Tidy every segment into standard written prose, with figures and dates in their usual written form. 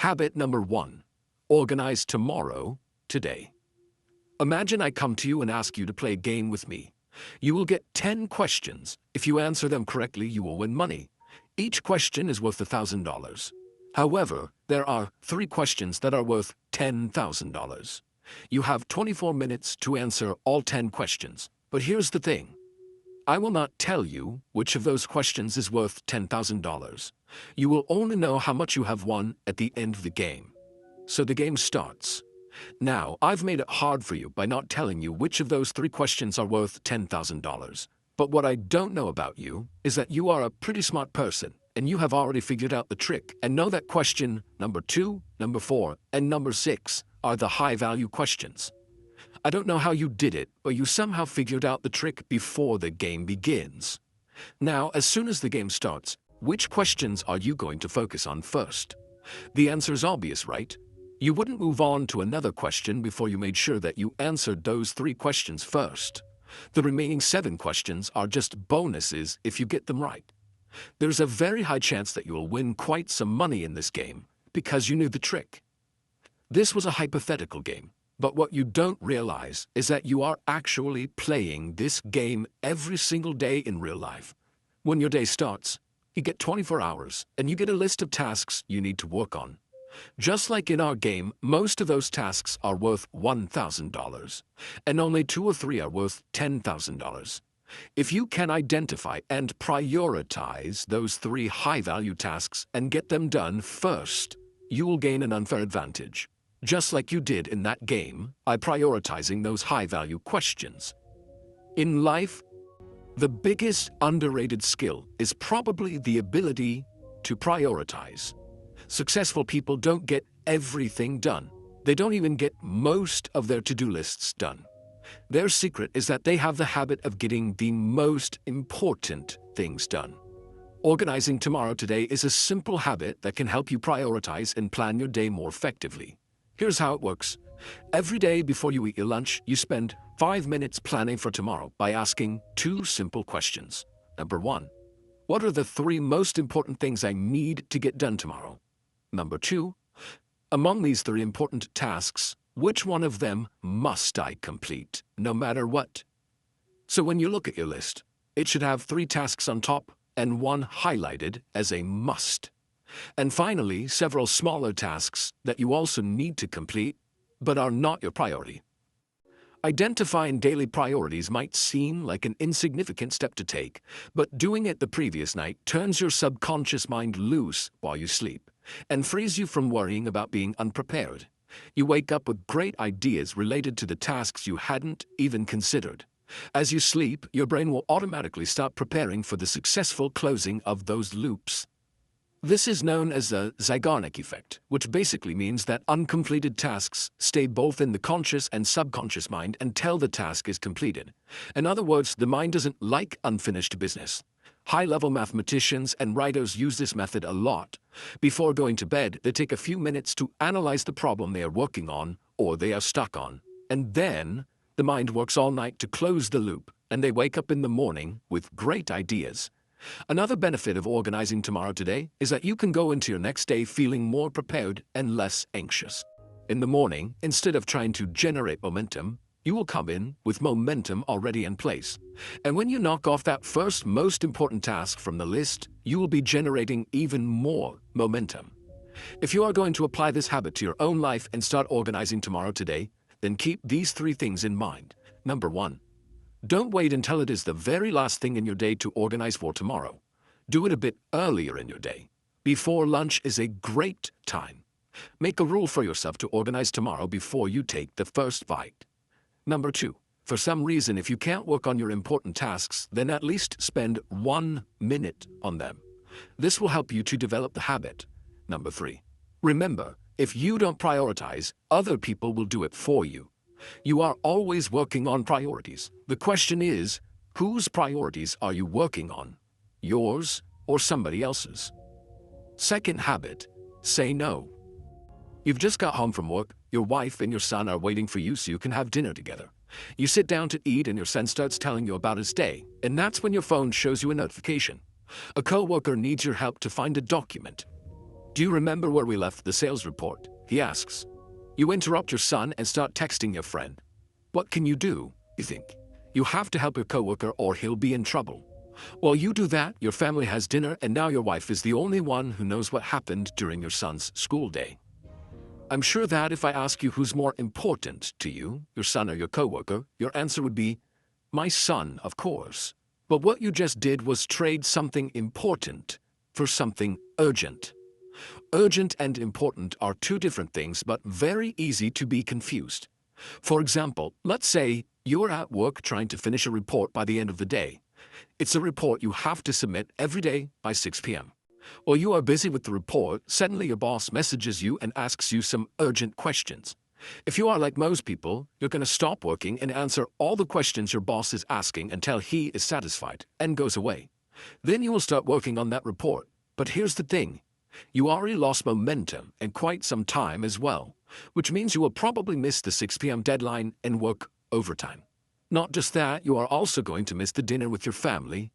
Habit number 1. Organize tomorrow, today. Imagine I come to you and ask you to play a game with me. You will get 10 questions. If you answer them correctly, you will win money. Each question is worth $1,000. However, there are 3 questions that are worth $10,000. You have 24 minutes to answer all 10 questions. But here's the thing. I will not tell you which of those questions is worth $10,000. You will only know how much you have won at the end of the game. So the game starts. Now, I've made it hard for you by not telling you which of those 3 questions are worth $10,000. But what I don't know about you is that you are a pretty smart person, and you have already figured out the trick and know that question number 2, number 4, and number 6 are the high-value questions. I don't know how you did it, but you somehow figured out the trick before the game begins. Now, as soon as the game starts, which questions are you going to focus on first? The answer is obvious, right? You wouldn't move on to another question before you made sure that you answered those 3 questions first. The remaining 7 questions are just bonuses if you get them right. There's a very high chance that you will win quite some money in this game because you knew the trick. This was a hypothetical game, but what you don't realize is that you are actually playing this game every single day in real life. When your day starts, you get 24 hours and you get a list of tasks you need to work on. Just like in our game, most of those tasks are worth $1,000, and only 2 or 3 are worth $10,000. If you can identify and prioritize those 3 high-value tasks and get them done first, you will gain an unfair advantage, just like you did in that game by prioritizing those high-value questions. In life, the biggest underrated skill is probably the ability to prioritize. Successful people don't get everything done. They don't even get most of their to-do lists done. Their secret is that they have the habit of getting the most important things done. Organizing tomorrow today is a simple habit that can help you prioritize and plan your day more effectively. Here's how it works. Every day before you eat your lunch, you spend 5 minutes planning for tomorrow by asking 2 simple questions. Number 1, what are the 3 most important things I need to get done tomorrow? Number 2, among these 3 important tasks, which one of them must I complete, no matter what? So when you look at your list, it should have 3 tasks on top and 1 highlighted as a must. And finally, several smaller tasks that you also need to complete, but are not your priority. Identifying daily priorities might seem like an insignificant step to take, but doing it the previous night turns your subconscious mind loose while you sleep and frees you from worrying about being unprepared. You wake up with great ideas related to the tasks you hadn't even considered. As you sleep, your brain will automatically start preparing for the successful closing of those loops. This is known as the Zeigarnik effect, which basically means that uncompleted tasks stay both in the conscious and subconscious mind until the task is completed. In other words, the mind doesn't like unfinished business. High-level mathematicians and writers use this method a lot. Before going to bed, they take a few minutes to analyze the problem they are working on or they are stuck on. And then, the mind works all night to close the loop, and they wake up in the morning with great ideas. Another benefit of organizing tomorrow today is that you can go into your next day feeling more prepared and less anxious. In the morning, instead of trying to generate momentum, you will come in with momentum already in place. And when you knock off that first most important task from the list, you will be generating even more momentum. If you are going to apply this habit to your own life and start organizing tomorrow today, then keep these 3 things in mind. Number 1. Don't wait until it is the very last thing in your day to organize for tomorrow. Do it a bit earlier in your day. Before lunch is a great time. Make a rule for yourself to organize tomorrow before you take the first bite. Number 2, for some reason, if you can't work on your important tasks, then at least spend 1 minute on them. This will help you to develop the habit. Number 3, remember, if you don't prioritize, other people will do it for you. You are always working on priorities. The question is, whose priorities are you working on? Yours or somebody else's? Second habit, say no. You've just got home from work, your wife and your son are waiting for you so you can have dinner together. You sit down to eat and your son starts telling you about his day, and that's when your phone shows you a notification. A coworker needs your help to find a document. Do you remember where we left the sales report? He asks. You interrupt your son and start texting your friend. What can you do, you think? You have to help your coworker or he'll be in trouble. While you do that, your family has dinner and now your wife is the only one who knows what happened during your son's school day. I'm sure that if I ask you who's more important to you, your son or your coworker, your answer would be, my son, of course. But what you just did was trade something important for something urgent. Urgent and important are two different things, but very easy to be confused. For example, let's say you're at work trying to finish a report by the end of the day. It's a report you have to submit every day by 6 p.m. While you are busy with the report, suddenly your boss messages you and asks you some urgent questions. If you are like most people, you're going to stop working and answer all the questions your boss is asking until he is satisfied and goes away. Then you will start working on that report. But here's the thing. You already lost momentum and quite some time as well, which means you will probably miss the 6 p.m. deadline and work overtime. Not just that, you are also going to miss the dinner with your family.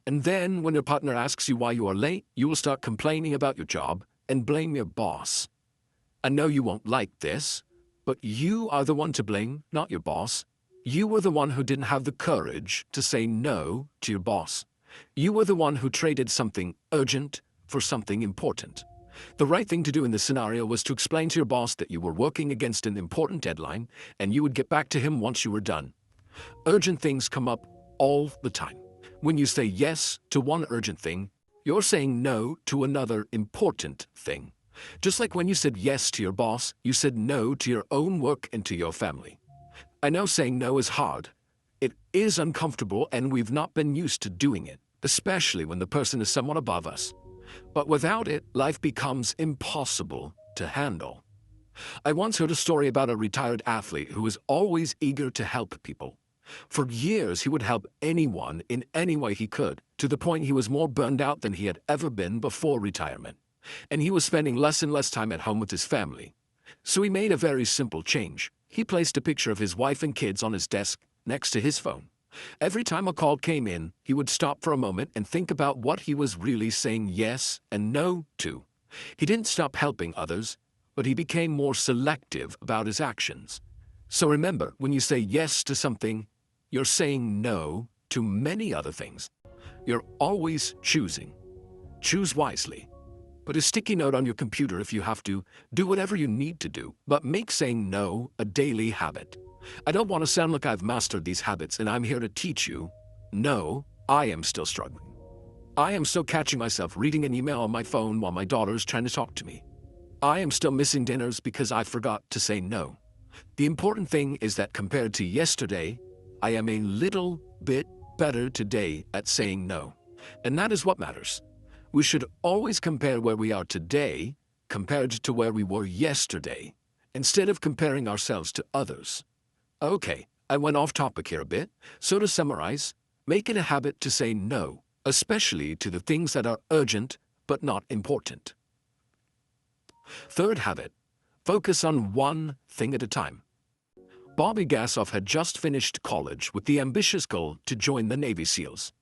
And then when your partner asks you why you are late, you will start complaining about your job and blame your boss. I know you won't like this, but you are the one to blame, not your boss. You were the one who didn't have the courage to say no to your boss. You were the one who traded something urgent for something important. The right thing to do in this scenario was to explain to your boss that you were working against an important deadline and you would get back to him once you were done. Urgent things come up all the time. When you say yes to one urgent thing, you're saying no to another important thing. Just like when you said yes to your boss, you said no to your own work and to your family. I know saying no is hard. It is uncomfortable and we've not been used to doing it, especially when the person is somewhat above us. But without it, life becomes impossible to handle. I once heard a story about a retired athlete who was always eager to help people. For years, he would help anyone in any way he could, to the point he was more burned out than he had ever been before retirement. And he was spending less and less time at home with his family. So he made a very simple change. He placed a picture of his wife and kids on his desk next to his phone. Every time a call came in, he would stop for a moment and think about what he was really saying yes and no to. He didn't stop helping others, but he became more selective about his actions. So remember, when you say yes to something, you're saying no to many other things. You're always choosing. Choose wisely. Put a sticky note on your computer if you have to. Do whatever you need to do, but make saying no a daily habit. I don't want to sound like I've mastered these habits and I'm here to teach you. No, I am still struggling. I am still catching myself reading an email on my phone while my daughter's trying to talk to me. I am still missing dinners because I forgot to say no. The important thing is that compared to yesterday, I am a little bit better today at saying no. And that is what matters. We should always compare where we are today compared to where we were yesterday, instead of comparing ourselves to others. Okay, I went off topic here a bit, so to summarize, make it a habit to say no, especially to the things that are urgent but not important. Third habit, focus on one thing at a time. Bobby Gassoff had just finished college with the ambitious goal to join the Navy SEALs.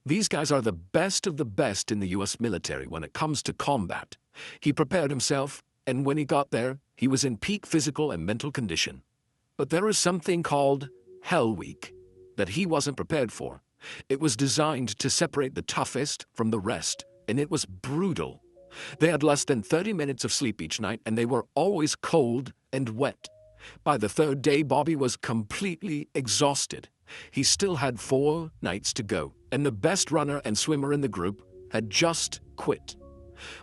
These guys are the best of the best in the US military when it comes to combat. He prepared himself, and when he got there, he was in peak physical and mental condition. But there is something called Hell Week that he wasn't prepared for. It was designed to separate the toughest from the rest, and it was brutal. They had less than 30 minutes of sleep each night, and they were always cold and wet. By the third day, Bobby was completely exhausted. He still had 4 nights to go, and the best runner and swimmer in the group had just quit.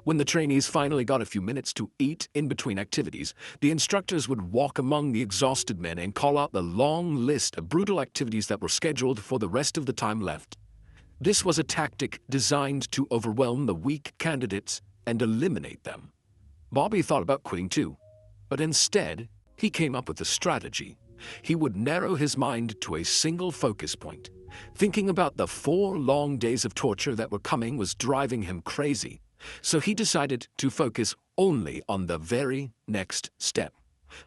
When the trainees finally got a few minutes to eat in between activities, the instructors would walk among the exhausted men and call out the long list of brutal activities that were scheduled for the rest of the time left. This was a tactic designed to overwhelm the weak candidates and eliminate them. Bobby thought about quitting too, but instead, he came up with a strategy. He would narrow his mind to a single focus point. Thinking about the 4 long days of torture that were coming was driving him crazy. So he decided to focus only on the very next step.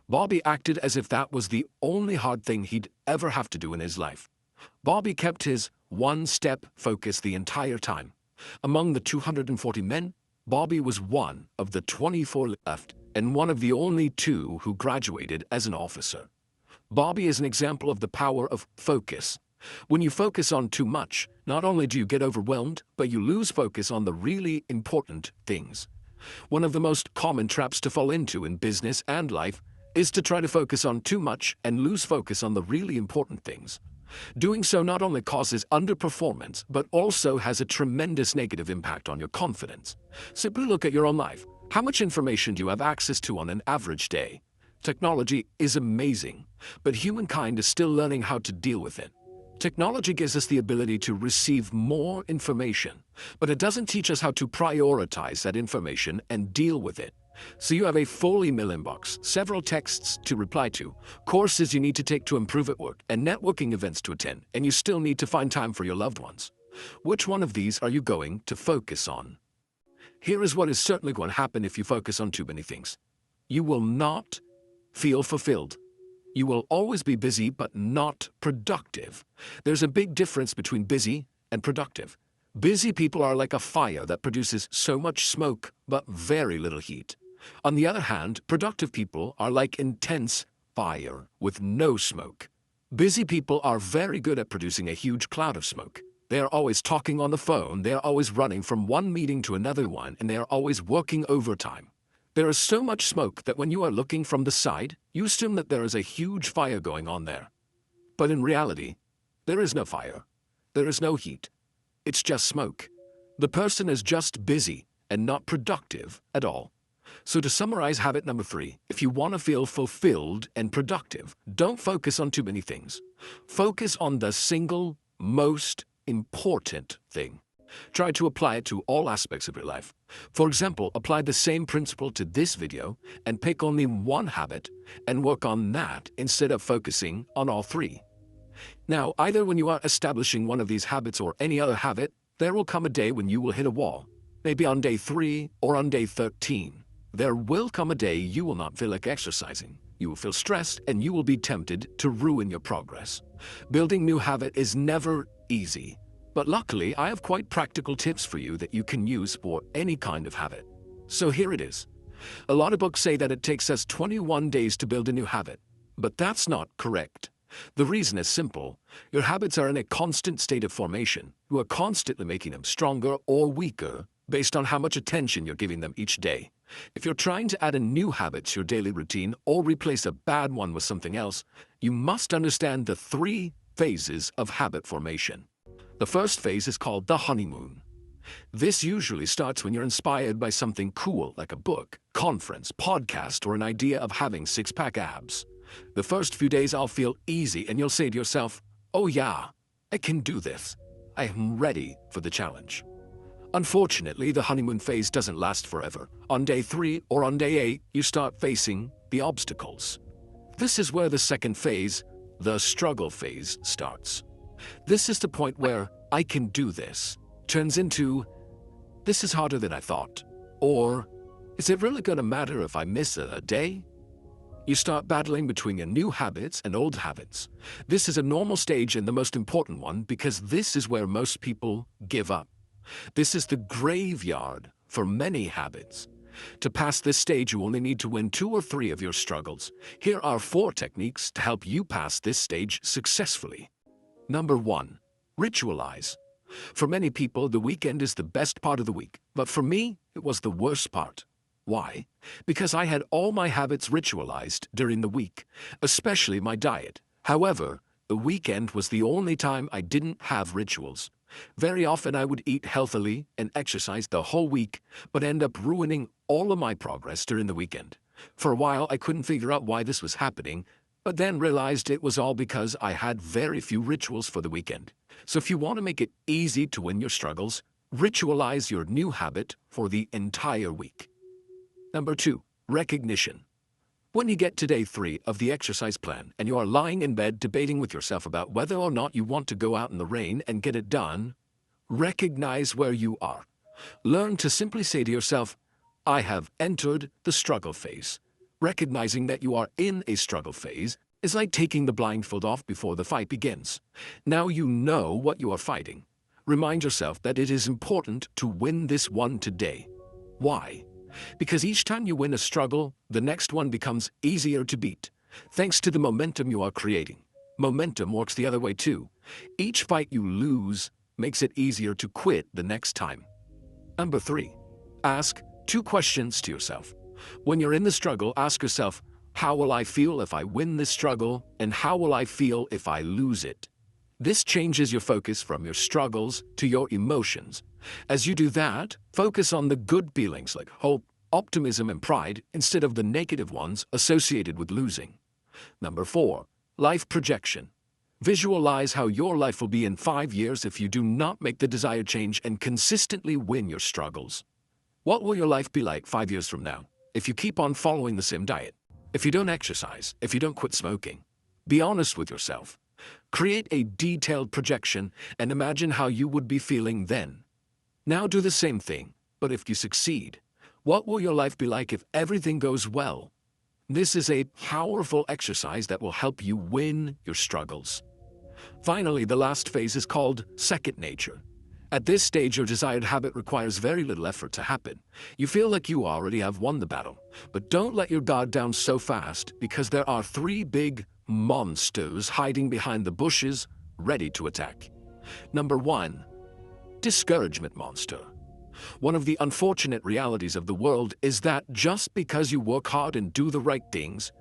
Bobby acted as if that was the only hard thing he'd ever have to do in his life. Bobby kept his one-step focus the entire time. Among the 240 men, Bobby was one of the 24 left and one of the only 2 who graduated as an officer. Bobby is an example of the power of focus. When you focus on too much, not only do you get overwhelmed, but you lose focus on the really important things. One of the most common traps to fall into in business and life is to try to focus on too much and lose focus on the really important things. Doing so not only causes underperformance, but also has a tremendous negative impact on your confidence. Simply look at your own life. How much information do you have access to on an average day? Technology is amazing, but humankind is still learning how to deal with it. Technology gives us the ability to receive more information, but it doesn't teach us how to prioritize that information and deal with it. So you have a full email inbox, several texts to reply to, courses you need to take to improve at work, and networking events to attend, and you still need to find time for your loved ones. Which one of these are you going to focus on? Here is what is certainly going to happen if you focus on too many things. You will not feel fulfilled. You will always be busy but not productive. There's a big difference between busy and productive. Busy people are like a fire that produces so much smoke but very little heat. On the other hand, productive people are like intense fire with no smoke. Busy people are very good at producing a huge cloud of smoke. They are always talking on the phone, they are always running from one meeting to another one, and they are always working overtime. There is so much smoke that when you are looking from the side, you assume that there is a huge fire going on there. But in reality, there is no fire. There is no heat. It's just smoke. The person is just busy and not productive at all. So to summarize habit number 3, if you want to feel fulfilled and productive, don't focus on too many things. Focus on the single most important thing. Try to apply it to all aspects of your life. For example, apply the same principle to this video and pick only one habit and work on that instead of focusing on all 3. Now, either when you are establishing one of these habits or any other habit, there will come a day when you will hit a wall. Maybe on day 3 or on day 13. There will come a day you will not feel like exercising. You will feel stressed and you will be tempted to ruin your progress. Building new habit is never easy. But luckily, I have quite practical tips for you that you can use for any kind of habit. So here it is. A lot of books say that it takes us 21 days to build a new habit. But that's not correct. The reason is simple. Your habits are in a constant state of formation. You are constantly making them stronger or weaker based on how much attention you're giving them each day. If you're trying to add a new habit to your daily routine or replace a bad one with something else, you must understand the 3 phases of habit formation. The first phase is called the honeymoon. This usually starts when you're inspired by something cool like a book, conference, podcast, or an idea of having 6-pack abs. The first few days I'll feel easy and you'll say to yourself, "Oh yeah, I can do this. I am ready for the challenge." Unfortunately, the honeymoon phase doesn't last forever. On day 3 or on day 8, you start facing the obstacles. This is where the second phase, the struggle phase, starts. This is the point where "I can do this" turns into "this is harder than I thought," or "is it really going to matter if I miss a day?" You start battling between your new habits and old habits. This is a normal stage and the most important one because this is where most people give up. This is the graveyard for many habits. To pass this stage, you only need to win 2 or 3 of your struggles. Here are 4 techniques to help you pass this stage successfully. Number 1, ritualize. For many people, the weekend is the best part of the week, but for me, it was the worst part. Why? Because I had all my habits ritualized during the week, especially my diet. However, the weekend was the only time I didn't have rituals. Very often I would eat healthily and exercise the whole week, but end up ruining all of my progress during the weekend. For a while, I couldn't figure out why this was happening, but then realized it was all because I had very few rituals for the weekend. So if you want to make it easy to win your struggles, ritualize your new habit for the entire week. Number 2, recognition. When you get to day 3 of the exercise plan and you are lying in bed debating with yourself about whether or not you want to go out in the rain and get it done, recognize where you are. Learn to simply say to yourself, "I have entered the struggle phase." Recognizing that you are in a struggle phase is like taking the blindfold off before the fight begins. Now you know what you are fighting. Remind yourself that it is important to win this one today. Why? Because each time you win a struggle, the next one becomes easier to beat, thanks to the momentum you are creating. Momentum works the other way too. Each fight you lose makes it easier to quit the next time. Number 3. Ask 2 questions to yourself. When you're in the struggle, ask yourself, how will I feel if I win this struggle, and how will I feel if I lose it? This changes your focus from your struggles to your emotions. As you do that, focus on the good feelings like hope, optimism, and pride instead of the negative ones associated with losing. Number 4. Life projection. Visualize how your life will be in 5 years if you do not make the desired change and consistently win your struggles. What will your life be like 5 years from now if you keep on following the same diet? If you don't exercise, if you don't quit smoking? Be honest with yourself. Create a detailed projection and imagine how you would be feeling then. Now do the same thing, but if you succeed, what will your life be like if everything goes well? This is a powerful exercise that will help you win your struggles. Finally, the last phase is called second nature. At this stage, your desired habit requires very little effort to happen. You feel like you already have won the battle. But don't let your guard down so fast, because there are 3 big monsters hiding behind the bushes, ready to attack. Number 1. Discouragement monster. One of the unfortunate realities of the world is that just because you work hard and do the right things,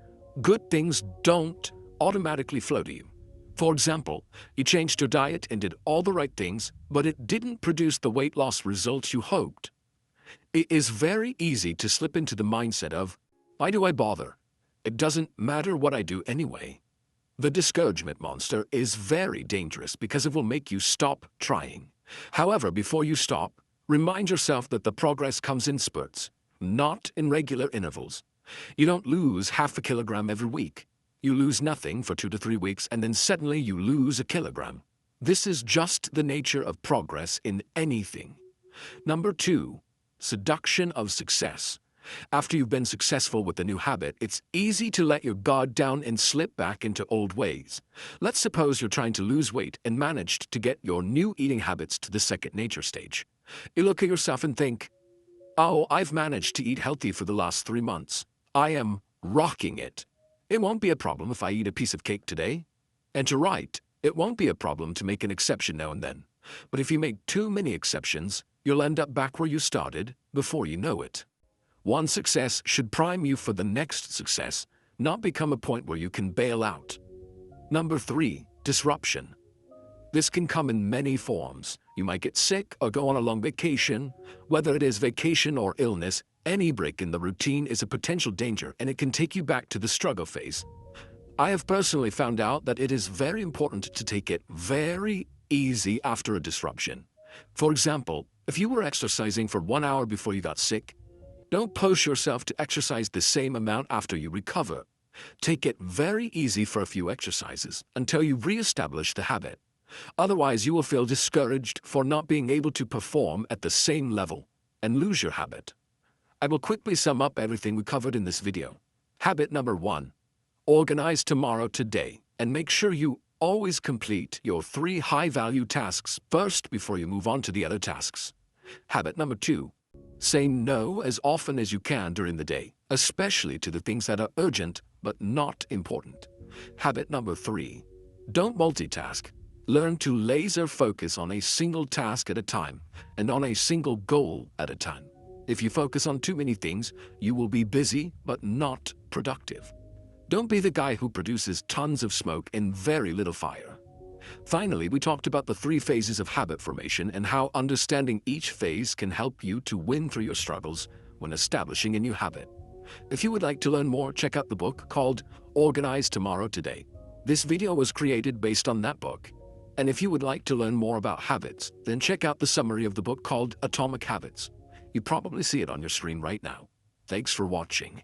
good things don't automatically flow to you. For example, you changed your diet and did all the right things, but it didn't produce the weight loss results you hoped. It is very easy to slip into the mindset of, why do I bother? It doesn't matter what I do anyway. The discouragement monster is very dangerous because it will make you stop trying. However, before you stop, remind yourself that the progress comes in spurts, not in regular intervals. You don't lose half a kilogram every week. You lose nothing for 2 to 3 weeks, and then suddenly you lose a kilogram. This is just the nature of progress in anything. Number 2. Seduction of success. After you've been successful with a new habit, it's easy to let your guard down and slip back into old ways. Let's suppose you're trying to lose weight and managed to get your new eating habits to the second nature stage. You look at yourself and think, oh, I've managed to eat healthy for the last 3 months. I am rocking it. It won't be a problem if I eat a piece of cake today. And you're right, it won't be a problem to make an exception now and then. But if you make too many exceptions, you'll end up back where you started before you know it. One success should prime you for the next success, not become a point where you can bail out. Number 3. Disruption. This can come in many forms. You might get sick or go on a long vacation. Whether it is vacation or illness, any break in the routine is a potential danger, and it can take you back to the struggle phase. I have personally found out that it is very important to take it very easy after a disruption. For example, if you were exercising for 1 hour before you got sick, don't push yourself to exercise the same amount after you recover. Take it very easy for a few exercises until you re-establish the habit. Otherwise, you will feel discouraged for not being able to perform at the same level and lose your habit. I will quickly sum up everything we covered in this video. Habit number 1. Organize tomorrow today, and make sure you always complete your 3 high-value tasks first before you move on to the other tasks. Habit number 2. Say no as often as you can during the day, especially to the things that are urgent but not important. Habit number 3. Don't multitask. Learn to laser focus on a single task at a time and on a single goal at a time. If you focus on too many things, you will be busy but not productive. Don't be the guy who produces tons of smoke and very little fire. Finally, we talked about the 3 phases of habit formation and how understanding each phase can help you to win through your struggles when establishing a new habit. If you would like to learn more, check out the book called Organize Tomorrow Today. This video was created based on that book. And if you would like to learn more about habits, then check out the summary of the book called Atomic Habits. You probably see it on your screen right now. Thanks for watching.